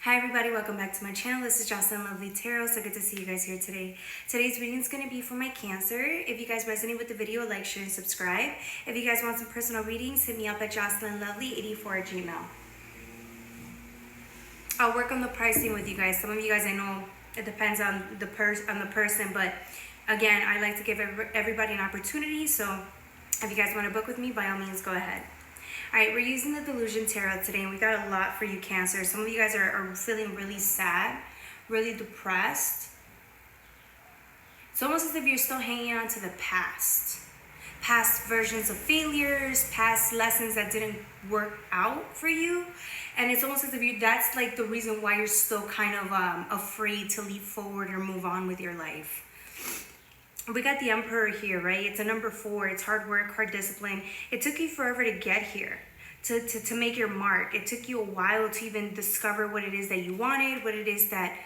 Hi everybody, welcome back to my channel. This is Jocelyn Lovely Tarot. So good to see you guys here today. Today's reading is going to be for my Cancer. If you guys resonate with the video, like, share, and subscribe. If you guys want some personal readings, hit me up at jocelynlovely84@gmail. I'll work on the pricing with you guys. Some of you guys, I know it depends on the person, but again, I like to give everybody an opportunity. So if you guys want to book with me, by all means, go ahead. All right, we're using the Delusion Tarot today, and we got a lot for you, Cancer. Some of you guys are feeling really sad, really depressed. It's almost as if you're still hanging on to the past versions of failures, past lessons that didn't work out for you. And it's almost as if that's like the reason why you're still kind of afraid to leap forward or move on with your life. We got the Emperor here, right? It's a number 4. It's hard work, hard discipline. It took you forever to get here, to make your mark. It took you a while to even discover what it is that you wanted, what it is that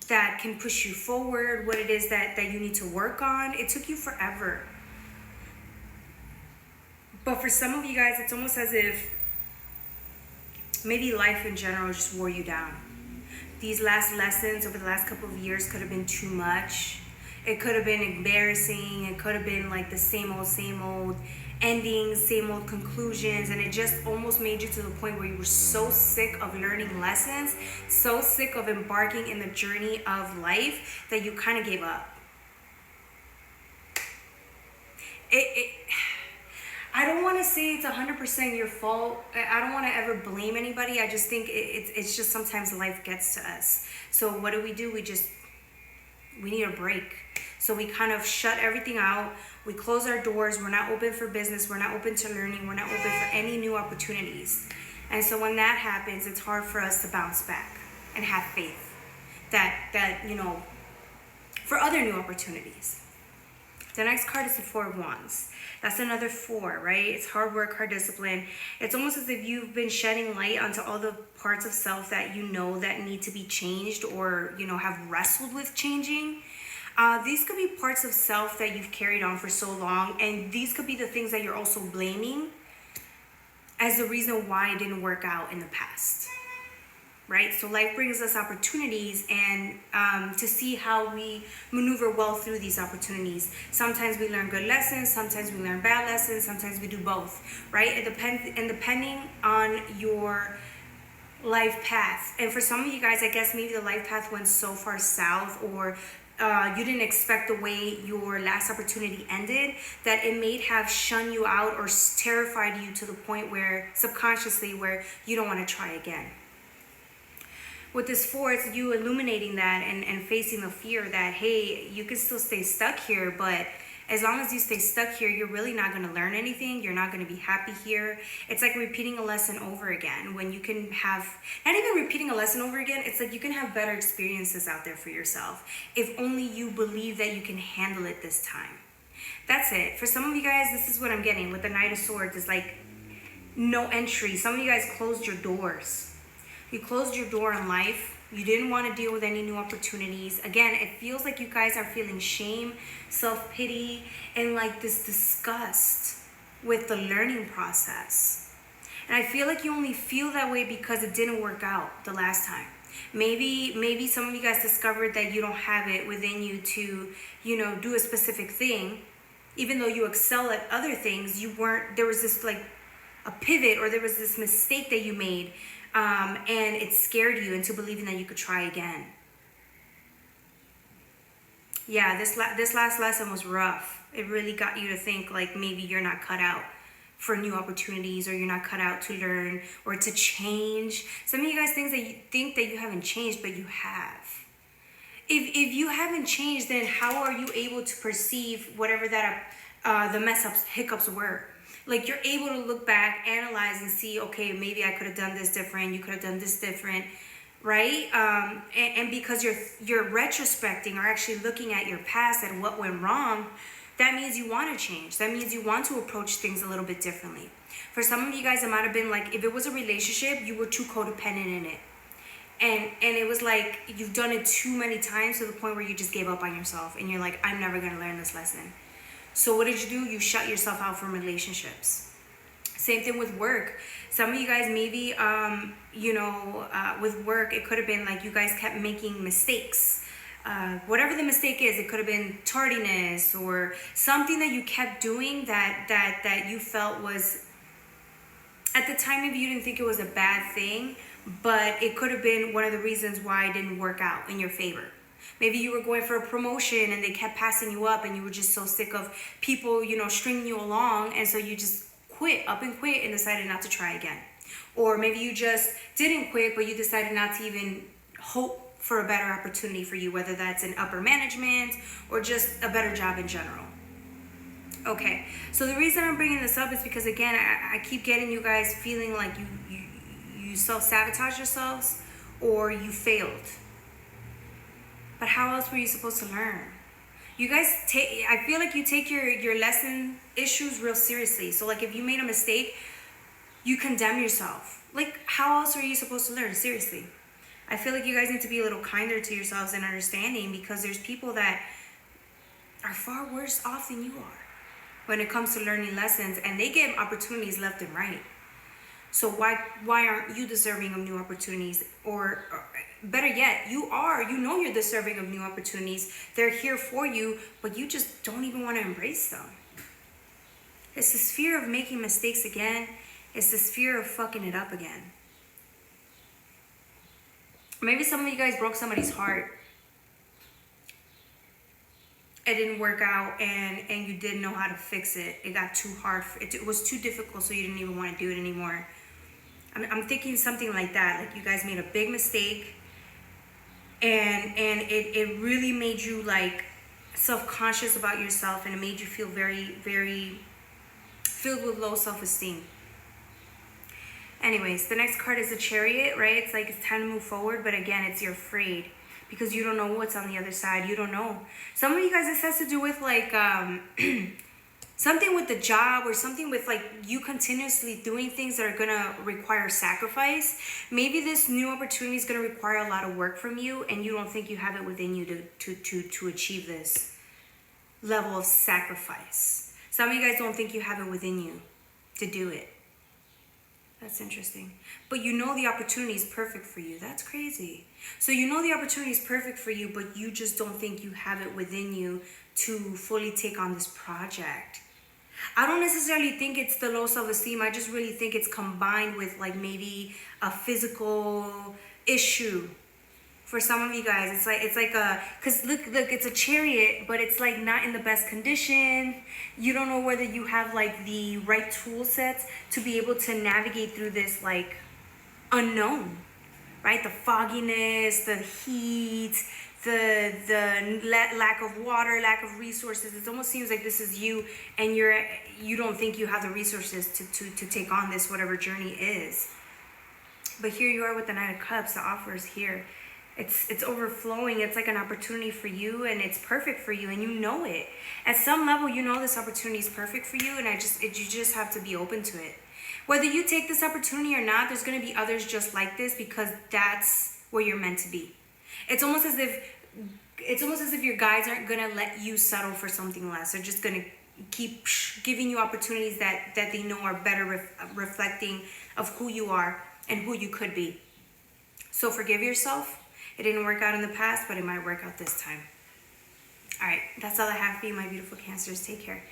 can push you forward, what it is that you need to work on. It took you forever. But for some of you guys, it's almost as if maybe life in general just wore you down. These last lessons over the last couple of years could have been too much. It could have been embarrassing. It could have been like the same old endings, same old conclusions. And it just almost made you to the point where you were so sick of learning lessons, so sick of embarking in the journey of life that you kind of gave up. I don't want to say it's 100% your fault. I don't want to ever blame anybody. I just think it's just sometimes life gets to us. So what do? We need a break. So we kind of shut everything out. We close our doors. We're not open for business. We're not open to learning. We're not open for any new opportunities. And so when that happens, it's hard for us to bounce back and have faith that for other new opportunities. The next card is the 4 of Wands. That's another 4, right? It's hard work, hard discipline. It's almost as if you've been shedding light onto all the parts of self that you know that need to be changed or, have wrestled with changing. These could be parts of self that you've carried on for so long, and these could be the things that you're also blaming as the reason why it didn't work out in the past. Right? So life brings us opportunities and to see how we maneuver well through these opportunities. Sometimes we learn good lessons, sometimes we learn bad lessons, sometimes we do both, right? It depends, and depending on your life path. And for some of you guys, I guess maybe the life path went so far south, or you didn't expect the way your last opportunity ended, that it may have shunned you out or terrified you to the point where subconsciously where you don't want to try again. With this 4, it's you illuminating that and facing the fear that, hey, you can still stay stuck here, but as long as you stay stuck here, you're really not going to learn anything. You're not going to be happy here. It's like repeating a lesson over again. When you can have, not even repeating a lesson over again, it's like you can have better experiences out there for yourself if only you believe that you can handle it this time. That's it. For some of you guys, this is what I'm getting with the Knight of Swords. It's like no entry. Some of you guys closed your doors. You closed your door in life. You didn't want to deal with any new opportunities. Again, it feels like you guys are feeling shame, self-pity, and like this disgust with the learning process. And I feel like you only feel that way because it didn't work out the last time. Maybe some of you guys discovered that you don't have it within you to, do a specific thing. Even though you excel at other things, there was this like a pivot, or there was this mistake that you made. And it scared you into believing that you could try again. Yeah, this last lesson was rough. It really got you to think like maybe you're not cut out for new opportunities, or you're not cut out to learn or to change. Some of you guys think that you haven't changed, but you have. If you haven't changed, then how are you able to perceive whatever that the mess ups, hiccups were? Like, you're able to look back, analyze, and see, okay, maybe I could have done this different. You could have done this different, right? And because you're retrospecting, or actually looking at your past and what went wrong, that means you want to change. That means you want to approach things a little bit differently. For some of you guys, it might have been like, if it was a relationship, you were too codependent in it. And it was like, you've done it too many times to the point where you just gave up on yourself. And you're like, I'm never going to learn this lesson. So what did you do? You shut yourself out from relationships. Same thing with work. Some of you guys maybe, with work, it could have been like you guys kept making mistakes. Whatever the mistake is, it could have been tardiness or something that you kept doing that you felt was, at the time, maybe you didn't think it was a bad thing, but it could have been one of the reasons why it didn't work out in your favor. Maybe you were going for a promotion and they kept passing you up and you were just so sick of people, stringing you along, and so you just up and quit and decided not to try again. Or maybe you just didn't quit, but you decided not to even hope for a better opportunity for you, whether that's in upper management or just a better job in general. Okay, so the reason I'm bringing this up is because, again, I keep getting you guys feeling like you self-sabotage yourselves or you failed. But how else were you supposed to learn? You guys I feel like you take your lesson issues real seriously. So like if you made a mistake, you condemn yourself. Like how else are you supposed to learn? Seriously. I feel like you guys need to be a little kinder to yourselves and understanding, because there's people that are far worse off than you are when it comes to learning lessons, and they get opportunities left and right. So why aren't you deserving of new opportunities? Or better yet, you're deserving of new opportunities. They're here for you, but you just don't even want to embrace them. It's this fear of making mistakes again. It's this fear of fucking it up again. Maybe some of you guys broke somebody's heart. It didn't work out, and you didn't know how to fix it. It got too hard. It was too difficult, so you didn't even want to do it anymore. I'm thinking something like that. Like you guys made a big mistake, and it really made you like self-conscious about yourself, and it made you feel very, very filled with low self-esteem. Anyways, the next card is the Chariot, right? It's like it's time to move forward, but again, it's you're afraid because you don't know what's on the other side. You don't know. Some of you guys, this has to do with like something with the job, or something with like you continuously doing things that are gonna require sacrifice. Maybe this new opportunity is gonna require a lot of work from you, and you don't think you have it within you to achieve this level of sacrifice. Some of you guys don't think you have it within you to do it. That's interesting. But you know the opportunity is perfect for you. That's crazy. So you know the opportunity is perfect for you, but you just don't think you have it within you to fully take on this project. I don't necessarily think it's the low self-esteem. I just really think it's combined with like maybe a physical issue. For some of you guys, it's like because look, it's a Chariot, but it's like not in the best condition. You don't know whether you have like the right tool sets to be able to navigate through this like unknown, right? The fogginess, the heat, the lack of water, lack of resources. It almost seems like this is you, and you don't think you have the resources to take on this whatever journey is. But here you are with the Knight of Cups. The offer is here. It's overflowing. It's like an opportunity for you, and it's perfect for you, and you know it. At some level, you know this opportunity is perfect for you, and you just have to be open to it. Whether you take this opportunity or not, there's going to be others just like this, because that's where you're meant to be. It's almost as if your guides aren't going to let you settle for something less. They're just going to keep giving you opportunities that they know are better reflecting of who you are and who you could be. So forgive yourself. It didn't work out in the past, but it might work out this time. All right, that's all I have for you, my beautiful Cancers. Take care.